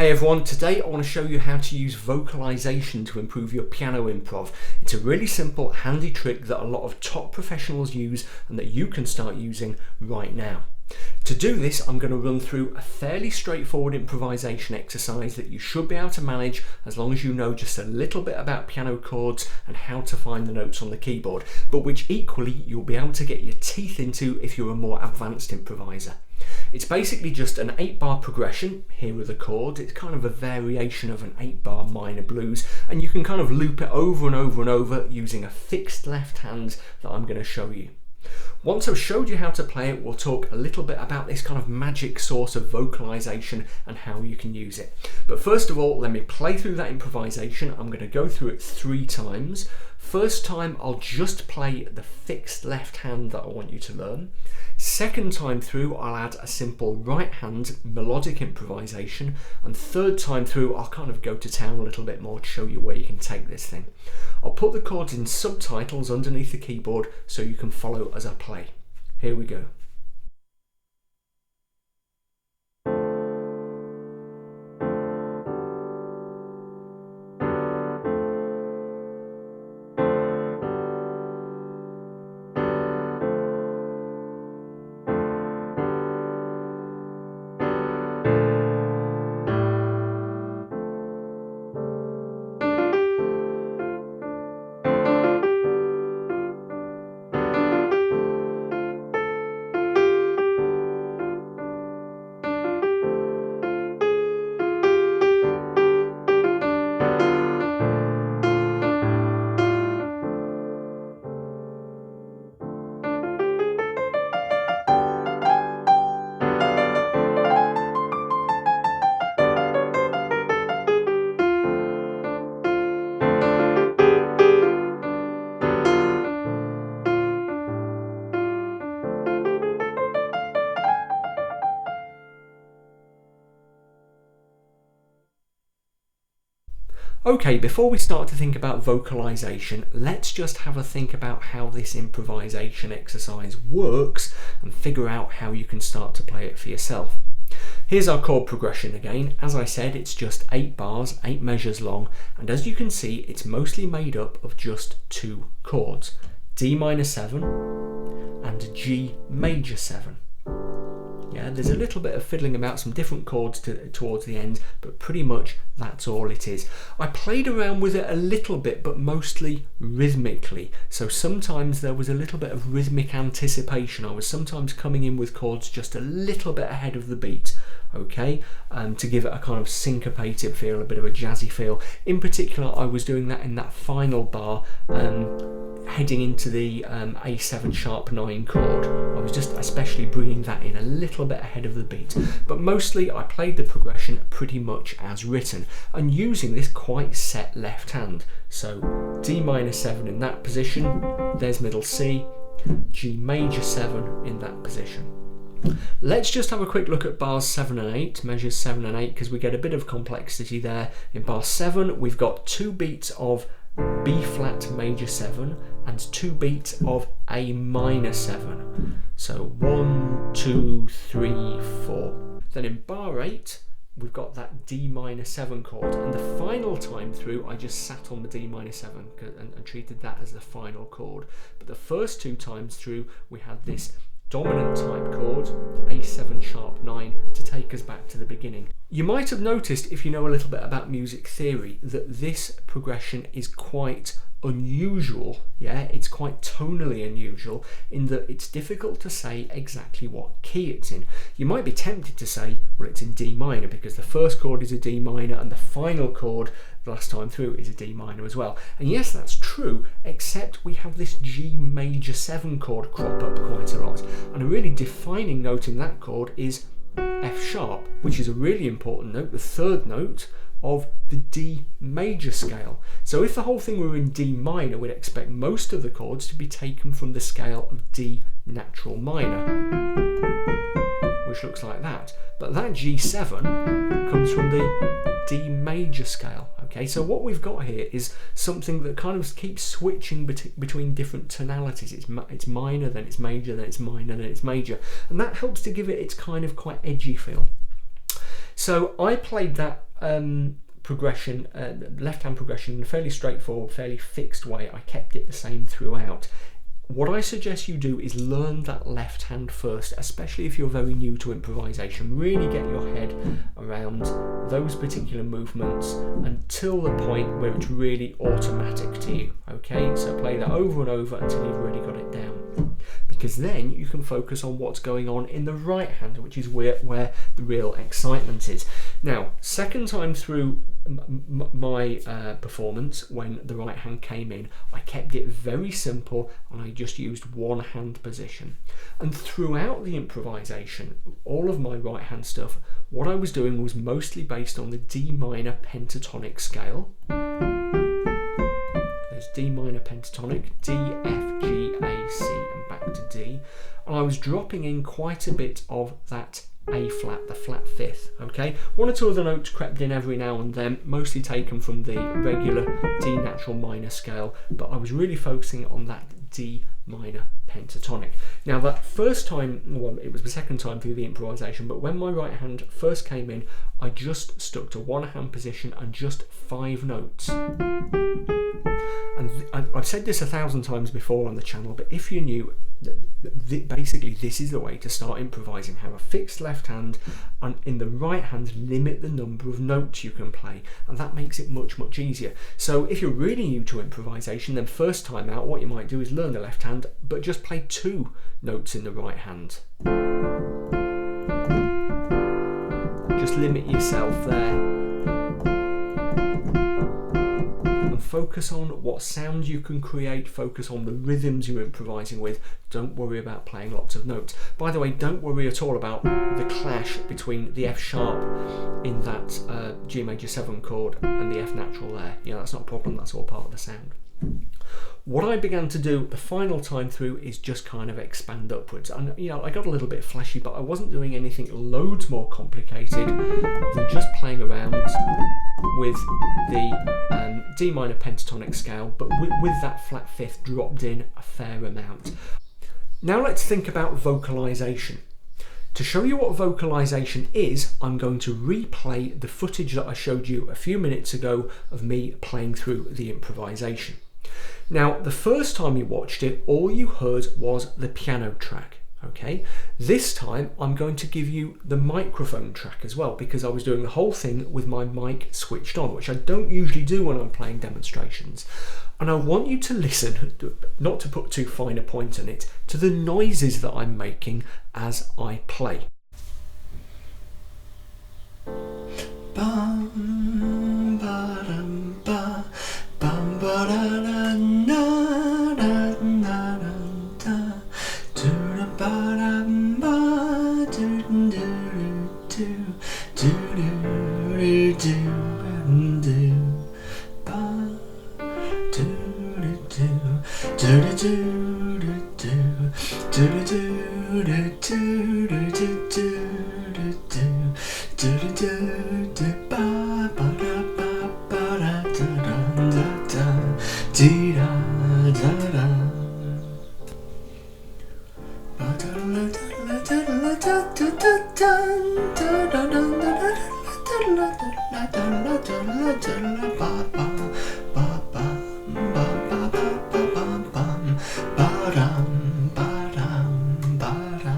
Hey everyone, today I want to show you how to use vocalization to improve your piano improv. It's a really simple, handy trick that a lot of top professionals use and that you can start using right now. To do this, I'm going to run through a fairly straightforward improvisation exercise that you should be able to manage as long as you know just a little bit about piano chords and how to find the notes on the keyboard, but which equally you'll be able to get your teeth into if you're a more advanced improviser. It's basically just an 8-bar progression. Here are the chords. It's kind of a variation of an 8-bar minor blues, and you can kind of loop it over and over and over using a fixed left hand that I'm going to show you. Once I've showed you how to play it, we'll talk a little bit about this kind of magic source of vocalization and how you can use it. But first of all, let me play through that improvisation. I'm going to go through it 3 times. First time, I'll just play the fixed left hand that I want you to learn. Second time through, I'll add a simple right hand melodic improvisation. And third time through, I'll kind of go to town a little bit more to show you where you can take this thing. I'll put the chords in subtitles underneath the keyboard so you can follow as I play. Here we go. Okay, before we start to think about vocalization, let's just have a think about how this improvisation exercise works and figure out how you can start to play it for yourself. Here's our chord progression again. As I said, it's just 8 bars, 8 measures long, and as you can see, it's mostly made up of just 2 chords, D minor 7 and G major 7. Yeah, there's a little bit of fiddling about some different chords towards the end, but pretty much that's all it is. I played around with it a little bit, but mostly rhythmically. So sometimes there was a little bit of rhythmic anticipation. I was sometimes coming in with chords just a little bit ahead of the beat, okay, to give it a kind of syncopated feel, a bit of a jazzy feel. In particular, I was doing that in that final bar, heading into the A7 sharp 9 chord. I was just especially bringing that in a little bit ahead of the beat, but mostly I played the progression pretty much as written and using this quite set left hand. So D minor 7 in that position, there's middle C, G major 7 in that position. Let's just have a quick look at bars 7 and 8, measures 7 and 8, because we get a bit of complexity there. In bar 7 we've got 2 beats of B flat major 7 and 2 beats of A minor 7. So 1, 2, 3, 4. Then in bar 8 we've got that D minor 7 chord, and the final time through I just sat on the D minor 7 and treated that as the final chord. But the first 2 times through we had this dominant type chord, A7 sharp 9, to take us back to the beginning. You might have noticed, if you know a little bit about music theory, that this progression is quite unusual. Yeah, it's quite tonally unusual in that it's difficult to say exactly what key it's in. You might be tempted to say, well, it's in D minor because the first chord is a D minor and the final chord the last time through is a D minor as well. And yes, that's true, except we have this G major 7 chord crop up quite a lot. And a really defining note in that chord is F sharp, which is a really important note, the 3rd note of the D major scale. So if the whole thing were in D minor, we'd expect most of the chords to be taken from the scale of D natural minor, which looks like that. But that G7 comes from the D major scale. Okay, so what we've got here is something that kind of keeps switching between different tonalities. It's minor, then it's major, then it's minor, then it's major, and that helps to give it its kind of quite edgy feel. So I played that progression, left hand progression, in a fairly straightforward, fairly fixed way. I kept it the same throughout. What I suggest you do is learn that left hand first, especially if you're very new to improvisation. Really get your head around those particular movements until the point where it's really automatic to you. Okay, so play that over and over until you've really got it down, because then you can focus on what's going on in the right hand, which is where the real excitement is. Now, second time through my performance, when the right hand came in, I kept it very simple and I just used one hand position. And throughout the improvisation, all of my right hand stuff, what I was doing was mostly based on the D minor pentatonic scale. There's D minor pentatonic, D, F, G, A, C, and back to D. And I was dropping in quite a bit of that A flat, the flat fifth, okay? One or two other notes crept in every now and then, mostly taken from the regular D natural minor scale, but I was really focusing on that D minor pentatonic. Now that first time, well, it was the second time through the improvisation, but when my right hand first came in, I just stuck to one hand position and just 5 notes. And I've said this 1,000 times before on the channel, but if you're new, basically this is the way to start improvising. Have a fixed left hand, and in the right hand limit the number of notes you can play, and that makes it much easier. So if you're really new to improvisation, then first time out what you might do is learn the left hand but just play 2 notes in the right hand. Just limit yourself there. Focus on what sound you can create, focus on the rhythms you're improvising with. Don't worry about playing lots of notes. By the way, don't worry at all about the clash between the F sharp in that G major 7 chord and the F natural there. Yeah, that's not a problem, that's all part of the sound. What I began to do the final time through is just kind of expand upwards, and you know, I got a little bit flashy, but I wasn't doing anything loads more complicated than just playing around with the D minor pentatonic scale, but with that flat fifth dropped in a fair amount. Now let's think about vocalization. To show you what vocalization is, I'm going to replay the footage that I showed you a few minutes ago of me playing through the improvisation. Now, the first time you watched it, all you heard was the piano track, okay? This time, I'm going to give you the microphone track as well, because I was doing the whole thing with my mic switched on, which I don't usually do when I'm playing demonstrations. And I want you to listen, not to put too fine a point on it, to the noises that I'm making as I play. Bum, ba, dum, ba. Bum, ba, da, da, na, da, na, da, da. Do, da, ba, da, ba. Do, do, do, do, do, do, do, do, ba. Do, do, do, do, do, do, do, do, do, do, do, do, do, do, do, do, ba, ba, da, ba, ba, da, da, da, da, dee, da, da, da. Ba, da, da, da, da, da, da, da, da, da, da, da, ba, ba, ba, ba, ba, ba, ba, ba, ba, bum, ba, dum, ba, dum, ba, dum, ba, da.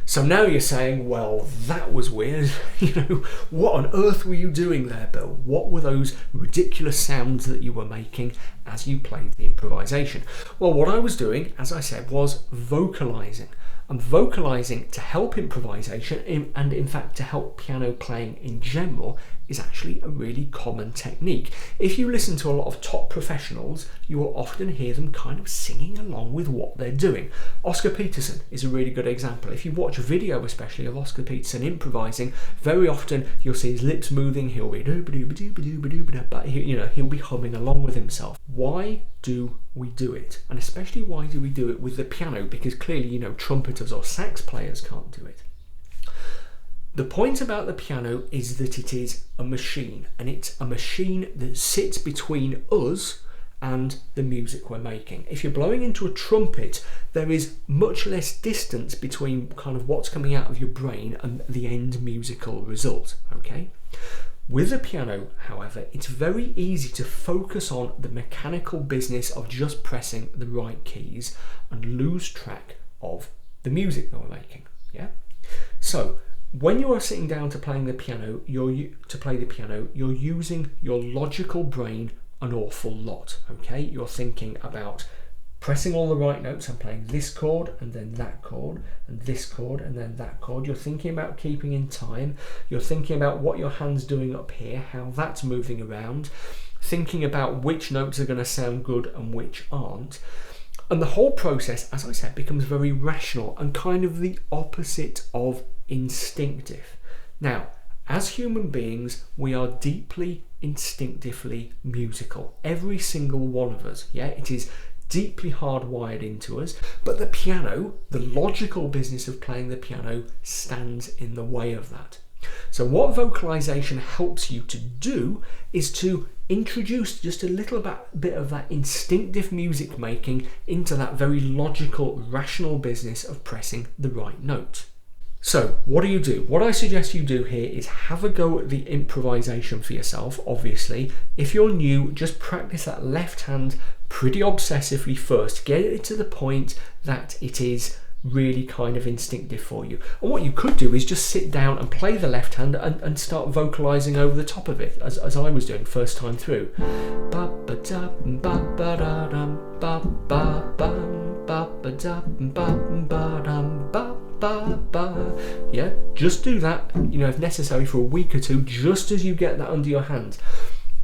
So now you're saying, well, that was weird. You know, what on earth were you doing there, Bill? What were those ridiculous sounds that you were making as you played the improvisation? Well, what I was doing, as I said, was vocalizing. And vocalizing to help improvisation, and in fact to help piano playing in general, is actually a really common technique. If you listen to a lot of top professionals, you will often hear them kind of singing along with what they're doing. Oscar Peterson is a really good example. If you watch a video especially of Oscar Peterson improvising, very often you'll see his lips moving, he'll be but he'll be humming along with himself. Why do we do it? And especially why do we do it with the piano? Because clearly, you know, trumpeters or sax players can't do it. The point about the piano is that it is a machine, and it's a machine that sits between us and the music we're making. If you're blowing into a trumpet, there is much less distance between kind of what's coming out of your brain and the end musical result, okay? With the piano, however, it's very easy to focus on the mechanical business of just pressing the right keys and lose track of the music that we're making, yeah? So, when you are sitting down to play the piano, you're using your logical brain an awful lot, okay? You're thinking about pressing all the right notes and playing this chord and then that chord and this chord and then that chord. You're thinking about keeping in time. You're thinking about what your hand's doing up here, how that's moving around, thinking about which notes are going to sound good and which aren't. And the whole process, as I said, becomes very rational and kind of the opposite of instinctive. Now, as human beings, we are deeply instinctively musical. Every single one of us, yeah? It is deeply hardwired into us, but the piano, the logical business of playing the piano, stands in the way of that. So what vocalization helps you to do is to introduce just a little bit of that instinctive music making into that very logical, rational business of pressing the right note. So what do? What I suggest you do here is have a go at the improvisation for yourself, obviously. If you're new, just practice that left hand pretty obsessively first. Get it to the point that it is really kind of instinctive for you. And what you could do is just sit down and play the left hand and start vocalizing over the top of it, as I was doing first time through. Yeah, just do that, if necessary, for a week or two, just as you get that under your hand.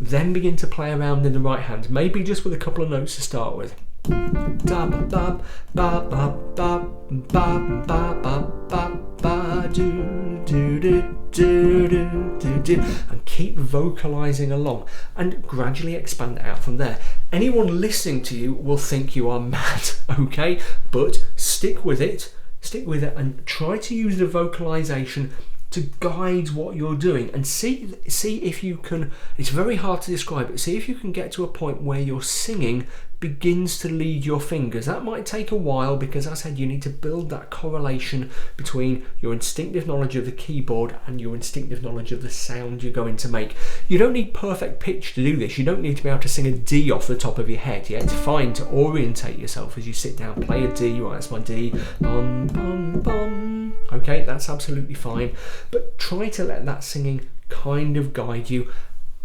Then begin to play around in the right hand, maybe just with a couple of notes to start with. And keep vocalizing along and gradually expand it out from there. Anyone listening to you will think you are mad, okay? But stick with it and try to use the vocalization to guide what you're doing, and see if you can. It's very hard to describe it. See if you can get to a point where your singing begins to lead your fingers. That might take a while because, as I said, you need to build that correlation between your instinctive knowledge of the keyboard and your instinctive knowledge of the sound you're going to make. You don't need perfect pitch to do this. You don't need to be able to sing a D off the top of your head. Yeah, it's fine to orientate yourself as you sit down, play a D. Right, that's my D. Bum bum bum. Okay, that's absolutely fine. But try to let that singing kind of guide you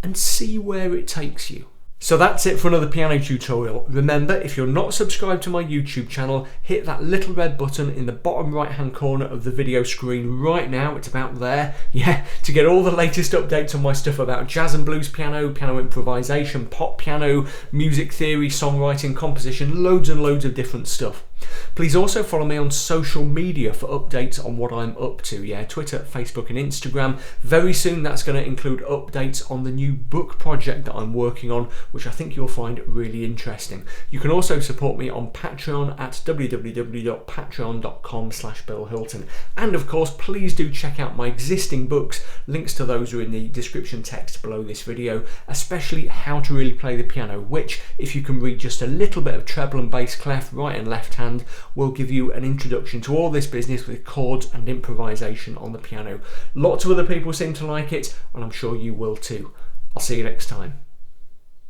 and see where it takes you. So that's it for another piano tutorial. Remember, if you're not subscribed to my YouTube channel, hit that little red button in the bottom right hand corner of the video screen right now. It's about there, yeah, to get all the latest updates on my stuff about jazz and blues piano, piano improvisation, pop piano, music theory, songwriting, composition, loads and loads of different stuff. Please also follow me on social media for updates on what I'm up to, yeah, Twitter, Facebook and Instagram. Very soon that's going to include updates on the new book project that I'm working on, which I think you'll find really interesting. You can also support me on Patreon at www.patreon.com/Bill Hilton. And of course, please do check out my existing books. Links to those are in the description text below this video, especially How to Really Play the Piano, which, if you can read just a little bit of treble and bass clef, right and left hand, will give you an introduction to all this business with chords and improvisation on the piano. Lots of other people seem to like it, and I'm sure you will too. I'll see you next time.